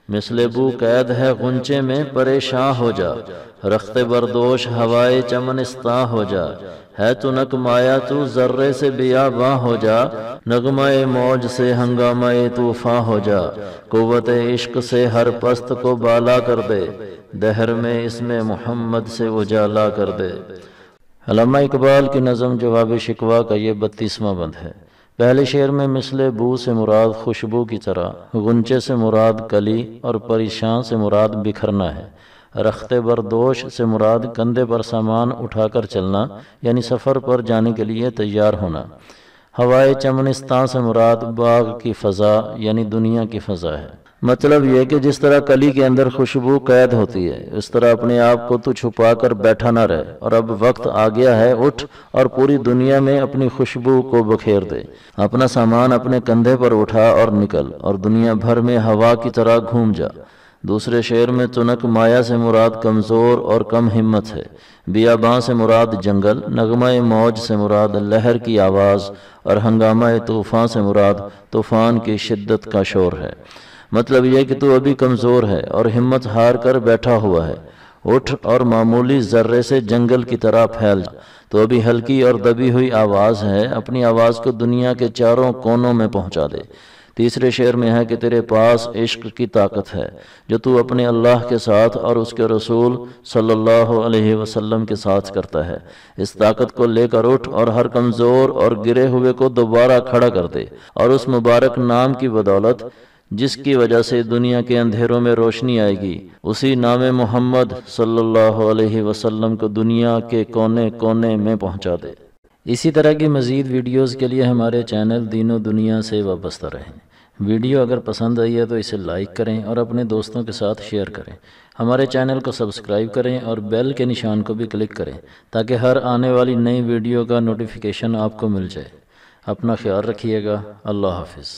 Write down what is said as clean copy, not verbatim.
مثل بو قید ہے غنچے میں پریشاں ہو جا، رخت بردوش ہوائے چمنستاں ہو جا، ہے تو نک مایا تو ذرے سے بیاباں ہو جا، نغمہ موج سے ہنگامہ طوفاں ہو جا، قوت عشق سے ہر پست کو بالا کر دے، دہر میں اس میں محمد سے اجالا کر دے۔ علامہ اقبال کی نظم جواب شکوہ کا یہ 32واں بند ہے۔ پہلے شعر میں مثل بو سے مراد خوشبو کی طرح، غنچے سے مراد کلی اور پریشان سے مراد بکھرنا ہے۔ رخت بردوش سے مراد کندھے پر سامان اٹھا کر چلنا، یعنی سفر پر جانے کے لیے تیار ہونا۔ ہوائے چمنستان سے مراد باغ کی فضا، یعنی دنیا کی فضا ہے۔ مطلب یہ کہ جس طرح کلی کے اندر خوشبو قید ہوتی ہے، اس طرح اپنے آپ کو تو چھپا کر بیٹھا نہ رہے، اور اب وقت آ گیا ہے، اٹھ اور پوری دنیا میں اپنی خوشبو کو بکھیر دے۔ اپنا سامان اپنے کندھے پر اٹھا اور نکل، اور دنیا بھر میں ہوا کی طرح گھوم جا۔ دوسرے شعر میں تنک مایا سے مراد کمزور اور کم ہمت ہے، بیاباں سے مراد جنگل، نغمہ موج سے مراد لہر کی آواز، اور ہنگامہ طوفان سے مراد طوفان کی شدت کا شور ہے۔ مطلب یہ کہ تو ابھی کمزور ہے اور ہمت ہار کر بیٹھا ہوا ہے، اٹھ اور معمولی ذرے سے جنگل کی طرح پھیل جا۔ تو ابھی ہلکی اور دبی ہوئی آواز ہے، اپنی آواز کو دنیا کے چاروں کونوں میں پہنچا دے۔ تیسرے شعر میں ہے کہ تیرے پاس عشق کی طاقت ہے، جو تو اپنے اللہ کے ساتھ اور اس کے رسول صلی اللہ علیہ وسلم کے ساتھ کرتا ہے۔ اس طاقت کو لے کر اٹھ اور ہر کمزور اور گرے ہوئے کو دوبارہ کھڑا کر دے، اور اس مبارک نام کی بدولت جس کی وجہ سے دنیا کے اندھیروں میں روشنی آئے گی، اسی نام محمد صلی اللہ علیہ وسلم کو دنیا کے کونے کونے میں پہنچا دے۔ اسی طرح کی مزید ویڈیوز کے لیے ہمارے چینل دین و دنیا سے وابستہ رہیں۔ ویڈیو اگر پسند آئی ہے تو اسے لائک کریں اور اپنے دوستوں کے ساتھ شیئر کریں۔ ہمارے چینل کو سبسکرائب کریں اور بیل کے نشان کو بھی کلک کریں تاکہ ہر آنے والی نئی ویڈیو کا نوٹیفیکیشن آپ کو مل جائے۔ اپنا خیال رکھیے گا۔ اللہ حافظ۔